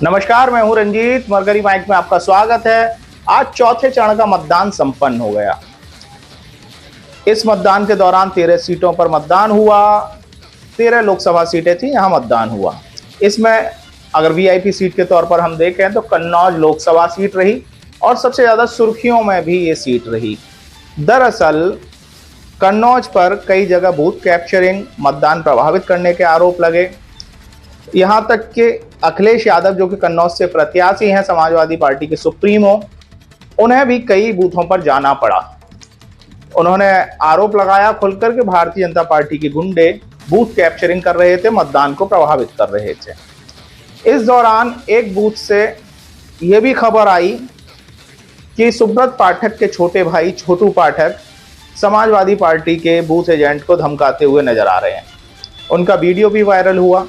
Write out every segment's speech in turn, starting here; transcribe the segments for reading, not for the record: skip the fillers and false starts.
नमस्कार, मैं हूं रंजीत। मरकरी माइक में आपका स्वागत है। आज चौथे चरण का मतदान संपन्न हो गया। इस मतदान के दौरान 13 सीटों पर मतदान हुआ। 13 लोकसभा सीटें थी, यहां मतदान हुआ। इसमें अगर वीआईपी सीट के तौर पर हम देखें तो कन्नौज लोकसभा सीट रही और सबसे ज्यादा सुर्खियों में भी ये सीट रही। दरअसल कन्नौज पर कई जगह बूथ कैप्चरिंग, मतदान प्रभावित करने के आरोप लगे। यहां तक कि अखिलेश यादव, जो कि कन्नौज से प्रत्याशी हैं, समाजवादी पार्टी के सुप्रीमो, उन्हें भी कई बूथों पर जाना पड़ा। उन्होंने आरोप लगाया खुलकर कि भारतीय जनता पार्टी के गुंडे बूथ कैप्चरिंग कर रहे थे, मतदान को प्रभावित कर रहे थे। इस दौरान एक बूथ से यह भी खबर आई कि सुब्रत पाठक के छोटे भाई छोटू पाठक समाजवादी पार्टी के बूथ एजेंट को धमकाते हुए नजर आ रहे हैं। उनका वीडियो भी वायरल हुआ।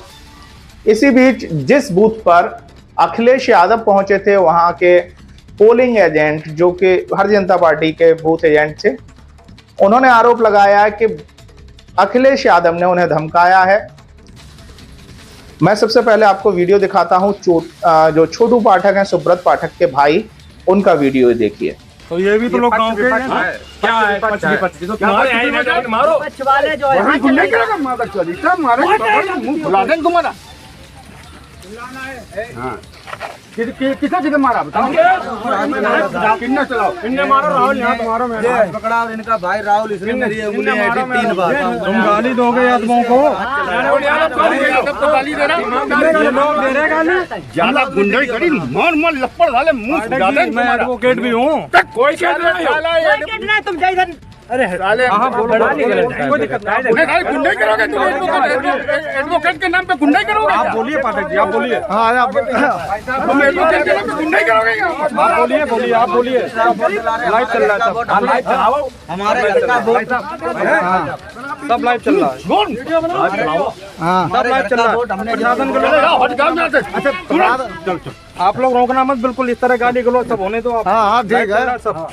इसी बीच जिस बूथ पर अखिलेश यादव पहुंचे थे, वहां के पोलिंग एजेंट, जो कि भारतीय जनता पार्टी के बूथ एजेंट थे, उन्होंने आरोप लगाया कि अखिलेश यादव ने उन्हें धमकाया है। मैं सबसे पहले आपको वीडियो दिखाता हूं। जो छोटू पाठक हैं, सुब्रत पाठक के भाई, उनका वीडियो देखिए। तो ये भी तो लोग गांव के क्या है, पच्ची तो मारो वाले जो है गुंडे करेगा, मादक चली सब मारे मुंह फुला देंगे तुम्हारा। हाँ किसे मारा बताओ, किन्ने चलाओ, इनने मारो, राहुल यहाँ तुम्हारा मैं पकड़ा इनका भाई राहुल, इसने मेरी उंगली ऐठी 3 बार। तुम गाली दोगे आदमों को, गाली दे रहे गाली, ज्यादा गुंडई करी मार मार लपड़ वाले मुंह फुला देंगे। मैं एडवोकेट भी हूँ, कोई नहीं, तुम जाइए। अरे बोलो, कोई दिक्कत नहीं, गुंडई करोगे तुम, एडवोकेट के नाम पे गुंडई करोगे। आप बोलिए पाठक जी, आप बोलिए। हाँ तुम एडवोकेट के नाम पे गुंडई करोगे। आप बोलिए, आप बोलिए। लाइव चल रहा है, लाइव चलाओ, हमारे घर का वोट सब लाइव चल रहा है, सब लाइव चल रहा है। प्रशासन को आप लोग रोकना मत, बिल्कुल इस तरह गाली गलौज सब होने दो। हाँ ठीक है, सब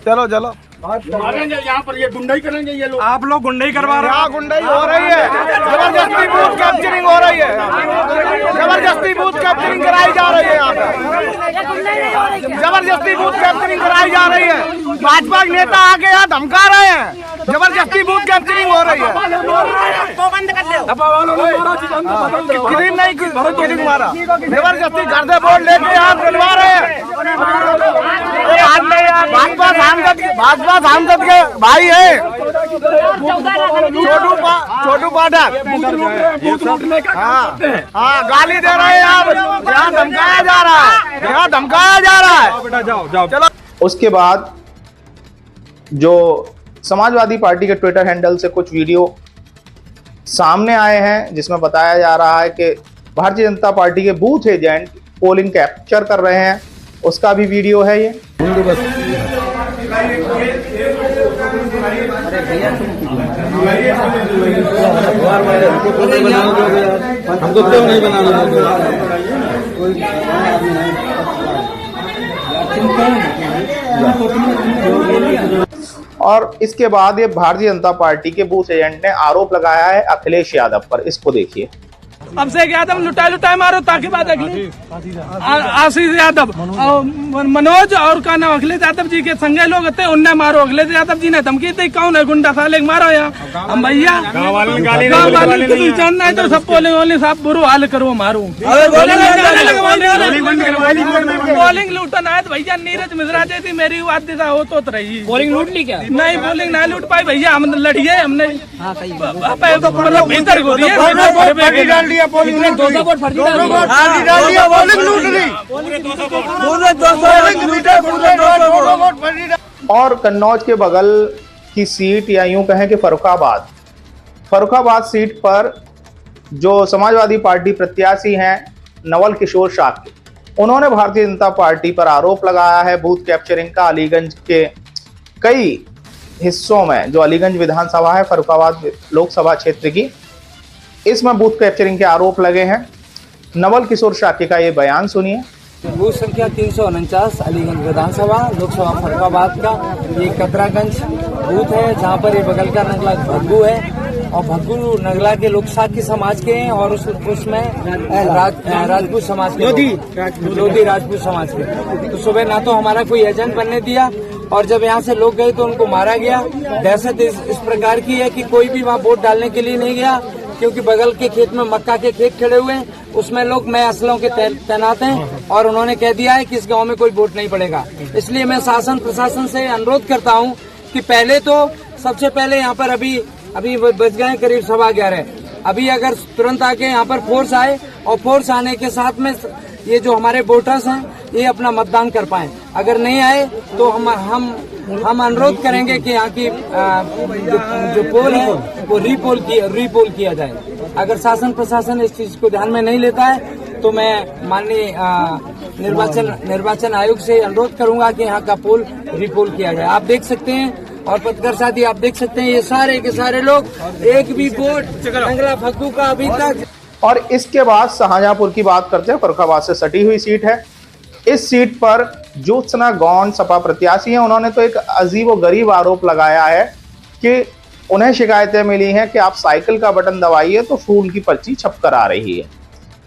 चलो यहाँ पर ये गुंडाई करेंगे ये लोग। आप लोग गुंडाई करवा रहे हैं, गुंडाई हो रही है, जबरदस्ती बूथ कैप्चरिंग हो रही है, जबरदस्ती बूथ कैप्चरिंग कराई जा रही है, यहाँ पे जबरदस्ती बूथ कैप्चरिंग कराई जा रही है। भाजपा के नेता आके यहाँ धमका रहे हैं, जबरदस्ती बूथ कैप्चरिंग हो रही है। नहीं मारा, जबरदस्ती घर से वोट लेके यहाँ दिलवा रहे हैं। भाजपा सांसद के भाई है छोटू पाठक, हाँ गाली दे रहे हैं। यहाँ धमकाया जा रहा है, यहाँ धमकाया जा रहा है। बेटा जाओ चलो। उसके बाद जो समाजवादी पार्टी के ट्विटर हैंडल से कुछ वीडियो सामने आए हैं, जिसमें बताया जा रहा है कि भारतीय जनता पार्टी के बूथ एजेंट पोलिंग कैप्चर कर रहे हैं। उसका भी वीडियो है ये। हमको क्यों नहीं बनाना और इसके बाद ये भारतीय जनता पार्टी के बूथ एजेंट ने आरोप लगाया है अखिलेश यादव पर। इसको देखिए। अब से यादव लुटाई मारो ताकि बात अगली आशीष यादव, मनोज और का नाम अखिलेश यादव जी के संगे लोग थे, उनने मारो। अखिलेश यादव जी ने धमकी दी, कौन है गुंडा साले मारो यहाँ। हम भैया गाँव वाले जानना है तो सब बोले साहब बुरो हाल करो मारो। पोलिंग लूटन आए तो भैया नीरज मिश्रा जैसी मेरी बात दिशा हो तो रही। पोलिंग लूट ली क्या? नहीं, पोलिंग नहीं लूट पाई भैया, हम लड़िए हमने भीतर को और कन्नौज के बगल की सीट, या यूं कहें कि फर्रुखाबाद सीट पर जो समाजवादी पार्टी प्रत्याशी हैं नवल किशोर शाक्य, उन्होंने भारतीय जनता पार्टी पर आरोप लगाया है बूथ कैप्चरिंग का। अलीगंज के कई हिस्सों में, जो अलीगंज विधानसभा है फर्रुखाबाद लोकसभा क्षेत्र की, इसमें बूथ कैप्चरिंग के आरोप लगे हैं। नवल किशोर शाक्य का ये बयान सुनिए। बूथ संख्या 349 अलीगंज विधानसभा लोकसभा फर्रुखाबाद का ये कतरागंज बूथ है, जहाँ पर ये बगल का नगला भग्गू है। और भग्गू नगला के लोग साकी समाज के हैं और उसमें राजपूत समाज के लोधी राजपूत समाज के। तो सुबह ना तो हमारा कोई एजेंट बनने दिया और जब यहाँ से लोग गए तो उनको मारा गया। दहशत इस प्रकार की है कि कोई भी वहाँ वोट डालने के लिए नहीं गया, क्योंकि बगल के खेत में मक्का के खेत खड़े हुए हैं, उसमें लोग नए असलों के तैनात हैं और उन्होंने कह दिया है कि इस गांव में कोई वोट नहीं पड़ेगा। इसलिए मैं शासन प्रशासन से अनुरोध करता हूं कि पहले तो सबसे पहले यहाँ पर अभी बज गए करीब 11:15, अभी अगर तुरंत आके यहाँ पर फोर्स आए और फोर्स आने के साथ में ये जो हमारे वोटर्स हैं ये अपना मतदान कर पाएं। अगर नहीं आए तो हम अनुरोध करेंगे कि यहाँ की जो पोल है वो रीपोल किया जाए। अगर शासन प्रशासन इस चीज को ध्यान में नहीं लेता है तो मैं माननीय निर्वाचन आयोग से अनुरोध करूंगा कि यहाँ का पोल रीपोल किया जाए। आप देख सकते हैं और पत्रकार साथी आप देख सकते हैं ये सारे के सारे लोग एक भी वोट नगला भग्गू का अभी तक। और इसके बाद शाहजहांपुर की बात करते हैं। फर्रुखाबाद से सटी हुई सीट है। इस सीट पर ज्योत्सना गौंड सपा प्रत्याशी हैं। उन्होंने तो एक अजीबोगरीब आरोप लगाया है कि उन्हें शिकायतें मिली हैं कि आप साइकिल का बटन दबाइए तो फूल की पर्ची छप कर आ रही है।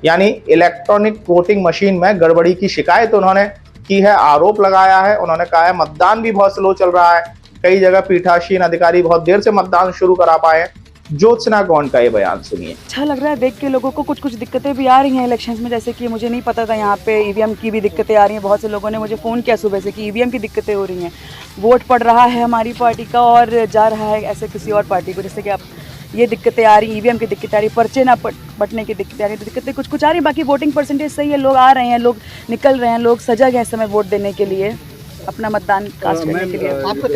यानी इलेक्ट्रॉनिक वोटिंग मशीन में गड़बड़ी की शिकायत उन्होंने की है, आरोप लगाया है। उन्होंने कहा है मतदान भी बहुत स्लो चल रहा है, कई जगह पीठासीन अधिकारी बहुत देर से मतदान शुरू करा पाए। ज्योत्सना गौंड का ये बयान सुनिए। अच्छा लग रहा है देख के लोगों को। कुछ दिक्कतें भी आ रही हैं इलेक्शंस में, जैसे कि मुझे नहीं पता था यहाँ पे ईवीएम की भी दिक्कतें आ रही हैं। बहुत से लोगों ने मुझे फ़ोन किया सुबह से कि ईवीएम की दिक्कतें हो रही हैं, वोट पड़ रहा है हमारी पार्टी का और जा रहा है ऐसे किसी और पार्टी को। जैसे कि आप ये दिक्कतें आ रही, ईवीएम की दिक्कतें आ रही, पर्चे ना बटने की दिक्कतें आ रही, तो दिक्कतें कुछ आ रही। बाकी वोटिंग परसेंटेज सही है, लोग आ रहे हैं, लोग निकल रहे हैं, लोग सजग हैं इस समय वोट देने के लिए, अपना मतदान कास्ट करने के लिए। आपका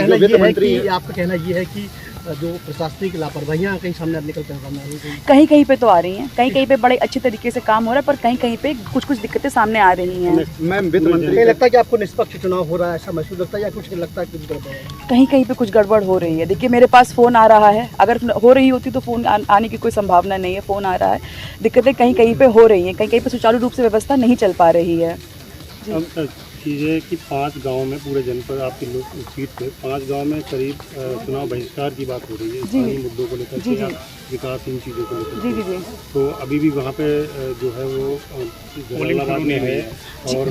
कहना ये है कि जो प्रशासनिक लापरवाहियां कहीं सामने निकल कर सामने आ रही हैं, कहीं पे तो आ रही हैं, कहीं पे बड़े अच्छे तरीके से काम हो रहा है, पर कहीं पे कुछ दिक्कतें सामने आ रही हैं। मैम वित्त मंत्री लगता है कि आपको निष्पक्ष चुनाव हो रहा है, ऐसा महसूस लगता है या कुछ लगता है कुछ गड़बड़ है? कहीं पे कुछ गड़बड़ हो रही है। देखिए मेरे पास फ़ोन आ रहा है, अगर हो रही होती तो फ़ोन आने की कोई संभावना नहीं है, फ़ोन आ रहा है। दिक्कतें कहीं पे हो रही हैं, कहीं पे सुचारू रूप से व्यवस्था नहीं चल पा रही है। चीज़ें कि 5 गांव में पूरे जनपद आपकी सीट पे 5 गांव में करीब चुनाव बहिष्कार की बात हो रही है स्थानीय मुद्दों को लेकर के, विकासहीन चीज़ों को लेकर। जी। तो अभी भी वहाँ पे जो है वो जलालाबाद में है और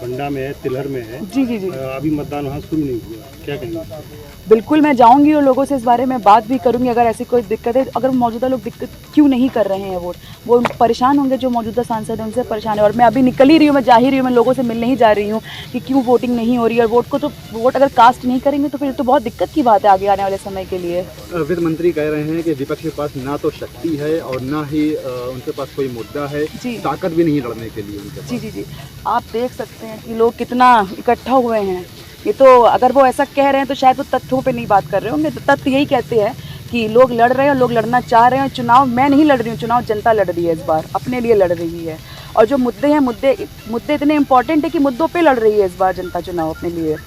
बंडा में है, तिलहर में है। जी। अभी मतदान वहाँ शुरू नहीं हुआ, क्या कहेंगे? बिल्कुल मैं जाऊंगी और लोगों से इस बारे में बात भी करूंगी। अगर ऐसी कोई दिक्कत है, अगर मौजूदा लोग दिक्कत क्यों नहीं कर रहे हैं वोट, वो परेशान होंगे, जो मौजूदा सांसद हैं उनसे परेशान है। और मैं अभी निकल ही रही हूँ, मैं जा ही रही हूँ, मैं लोगों से मिलने ही जा रही हूँ कि क्यों वोटिंग नहीं हो रही है। और वोट अगर कास्ट नहीं करेंगे तो फिर तो बहुत दिक्कत की बात है आगे आने वाले समय के लिए। वित्त मंत्री कह रहे हैं कि विपक्ष के पास ना तो शक्ति है और ना ही उनके पास कोई मुद्दा है, ताकत भी नहीं लड़ने के लिए उनके पास। जी। आप देख सकते हैं कि लोग कितना इकट्ठा हुए हैं। ये तो अगर वो ऐसा कह रहे हैं तो शायद वो तथ्यों पे नहीं बात कर रहे होंगे। तो तथ्य यही कहते हैं कि लोग लड़ रहे हैं, लोग लड़ना चाह रहे हैं। चुनाव मैं नहीं लड़ रही हूँ, चुनाव जनता लड़ रही है, इस बार अपने लिए लड़ रही है। और जो मुद्दे हैं, मुद्दे इतने इंपॉर्टेंट है कि मुद्दों पे लड़ रही है इस बार जनता चुनाव अपने लिए।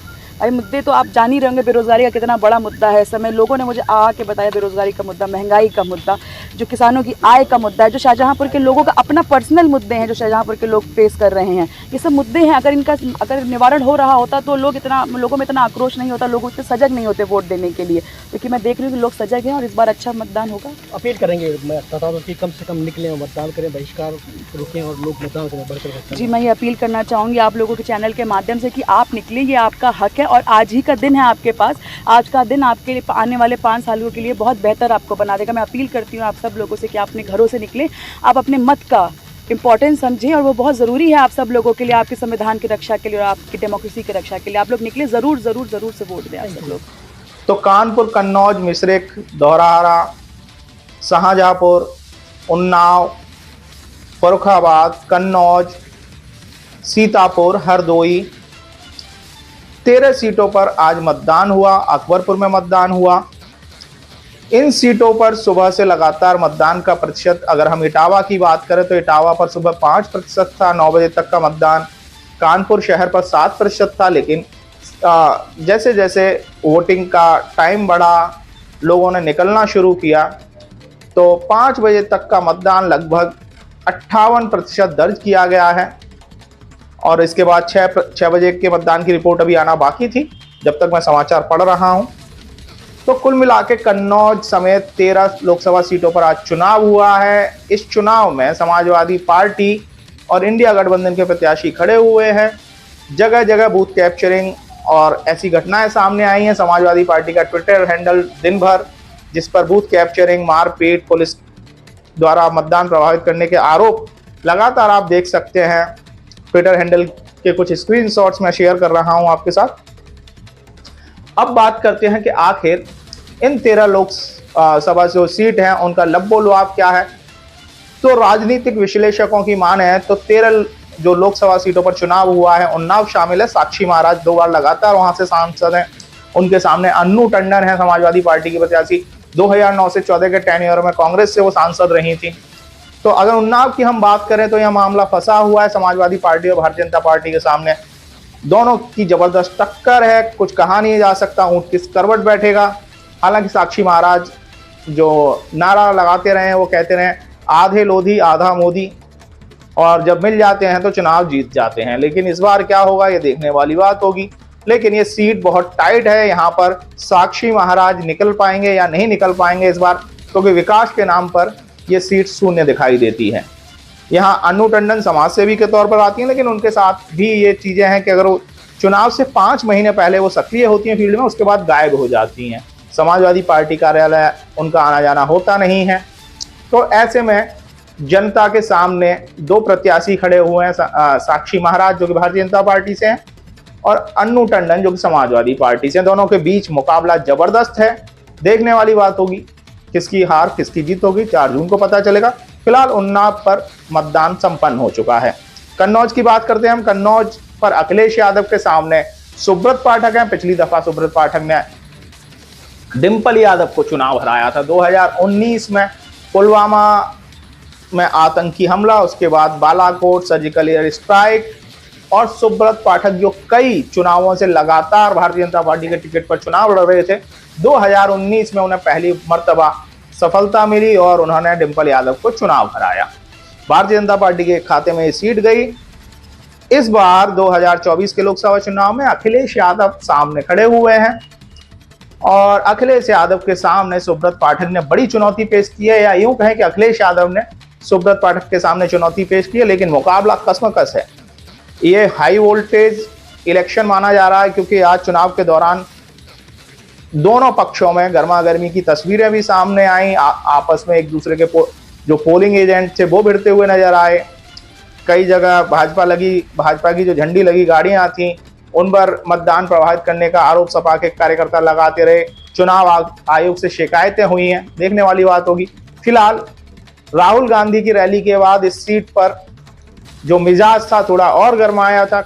अरे मुद्दे तो आप जान ही रहे होंगे, बेरोजगारी का कितना बड़ा मुद्दा है इस समय। लोगों ने मुझे आके बताया बेरोजगारी का मुद्दा, महंगाई का मुद्दा, जो किसानों की आय का मुद्दा है, जो शाहजहांपुर के लोगों का अपना पर्सनल मुद्दे हैं जो शाहजहांपुर के लोग फेस कर रहे हैं। ये सब मुद्दे हैं, अगर निवारण हो रहा होता तो लोगों में इतना आक्रोश नहीं होता, लोग इतने सजग नहीं होते वोट देने के लिए। क्योंकि मैं देख रही हूँ कि लोग सजग हैं और इस बार अच्छा मतदान होगा। अपील करेंगे कि कम से कम निकलें और मतदान करें, बहिष्कार रुकें और लोग मतदान करें बढ़कर। जी मैं ये अपील करना चाहूँगी आप लोगों के चैनल के माध्यम से कि आप निकलें, ये आपका हक है। और आज ही का दिन है आपके पास, आज का दिन आपके आने वाले 5 सालों के लिए बहुत बेहतर आपको बना देगा। मैं अपील करती हूँ आप सब लोगों से कि आप अपने घरों से निकलें, आप अपने मत का इम्पोर्टेंस समझें और वो बहुत ज़रूरी है आप सब लोगों के लिए, आपके संविधान की रक्षा के लिए और आपकी डेमोक्रेसी की रक्षा के लिए। आप लोग निकले, ज़रूर से वोट दें आप सब लोग। तो कानपुर, कन्नौज, मिश्रिख, धौरहरा, शाहजहांपुर, उन्नाव, फर्रुखाबाद, कन्नौज, सीतापुर, हरदोई 13 सीटों पर आज मतदान हुआ। अकबरपुर में मतदान हुआ। इन सीटों पर सुबह से लगातार मतदान का प्रतिशत, अगर हम इटावा की बात करें तो इटावा पर सुबह 5% था, 9 बजे तक का मतदान। कानपुर शहर पर 7% था, लेकिन जैसे जैसे वोटिंग का टाइम बढ़ा, लोगों ने निकलना शुरू किया, तो 5 बजे तक का मतदान लगभग 58% दर्ज किया गया है। और इसके बाद 6 बजे के मतदान की रिपोर्ट अभी आना बाकी थी, जब तक मैं समाचार पढ़ रहा हूं। तो कुल मिला के कन्नौज समेत 13 लोकसभा सीटों पर आज चुनाव हुआ है। इस चुनाव में समाजवादी पार्टी और इंडिया गठबंधन के प्रत्याशी खड़े हुए हैं। जगह जगह बूथ कैप्चरिंग और ऐसी घटनाएं सामने आई हैं। समाजवादी पार्टी का ट्विटर हैंडल दिन भर, जिस पर बूथ कैप्चरिंग, मारपीट, पुलिस द्वारा मतदान प्रभावित करने के आरोप लगातार आप देख सकते हैं। ट्विटर हैंडल के कुछ स्क्रीनशॉट्स मैं शेयर कर रहा हूं आपके साथ। अब बात करते हैं कि आखिर इन 13 लोकसभा जो सीट हैं उनका लब्बो-लुआब क्या है। तो राजनीतिक विश्लेषकों की माने तो 13 जो लोकसभा सीटों पर चुनाव हुआ है, उन्नाव शामिल है। साक्षी महाराज 2 बार लगातार वहां से सांसद हैं। उनके सामने अन्नू टंडन है, समाजवादी पार्टी की प्रत्याशी, 2009 से 14 के टेन्योर में कांग्रेस से वो सांसद रही थी। तो अगर उन्नाव की हम बात करें तो यह मामला फंसा हुआ है समाजवादी पार्टी और भारतीय जनता पार्टी के सामने। दोनों की जबरदस्त टक्कर है, कुछ कहा नहीं जा सकता ऊंट किस करवट बैठेगा। हालांकि साक्षी महाराज जो नारा लगाते रहे, वो कहते रहे आधे लोधी आधा मोदी, और जब मिल जाते हैं तो चुनाव जीत जाते हैं। लेकिन इस बार क्या होगा ये देखने वाली बात होगी। लेकिन ये सीट बहुत टाइट है, यहाँ पर साक्षी महाराज निकल पाएंगे या नहीं निकल पाएंगे इस बार, क्योंकि विकास के नाम पर ये सीट शून्य दिखाई देती है। यहाँ अन्नू टंडन समाज सेवी के तौर पर आती हैं, लेकिन उनके साथ भी ये चीजें हैं कि अगर वो चुनाव से 5 महीने पहले वो सक्रिय होती हैं फील्ड में, उसके बाद गायब हो जाती हैं। समाजवादी पार्टी कार्यालय उनका आना जाना होता नहीं है। तो ऐसे में जनता के सामने 2 प्रत्याशी खड़े हुए हैं, साक्षी महाराज जो कि भारतीय जनता पार्टी से हैं और अन्नू टंडन जो कि समाजवादी पार्टी से। दोनों के बीच मुकाबला जबरदस्त है। देखने वाली बात होगी किसकी हार किसकी जीत होगी, 4 जून को पता चलेगा। फिलहाल उन्नाव पर मतदान संपन्न हो चुका है। कन्नौज की बात करते हैं हम। कन्नौज पर अखिलेश यादव के सामने सुब्रत पाठक हैं। पिछली दफा सुब्रत पाठक ने डिंपल यादव को चुनाव हराया था 2019 में। पुलवामा में आतंकी हमला, उसके बाद बालाकोट सर्जिकल एयर स्ट्राइक, और सुब्रत पाठक जो कई चुनावों से लगातार भारतीय जनता पार्टी के टिकट पर चुनाव लड़ रहे थे, 2019 में उन्हें पहली मर्तबा सफलता मिली और उन्होंने डिंपल यादव को चुनाव हराया। भारतीय जनता पार्टी के खाते में ये सीट गई। इस बार 2024 के लोकसभा चुनाव में अखिलेश यादव सामने खड़े हुए हैं और अखिलेश यादव के सामने सुब्रत पाठक ने बड़ी चुनौती पेश की है, या यूं कहें कि अखिलेश यादव ने सुब्रत पाठक के सामने चुनौती पेश की है। लेकिन मुकाबला कसमकस है। ये हाई वोल्टेज इलेक्शन माना जा रहा है, क्योंकि आज चुनाव के दौरान दोनों पक्षों में गर्मा गर्मी की तस्वीरें भी सामने आई। आपस में एक दूसरे के जो पोलिंग एजेंट थे वो भिड़ते हुए नजर आए। कई जगह भाजपा की जो झंडी लगी गाड़ियां थी, उन पर मतदान प्रभावित करने का आरोप सपा के कार्यकर्ता लगाते रहे। चुनाव आयोग से शिकायतें हुई हैं, देखने वाली बात होगी। फिलहाल राहुल गांधी की रैली के बाद इस सीट पर जो मिजाज था थोड़ा और गर्माया था।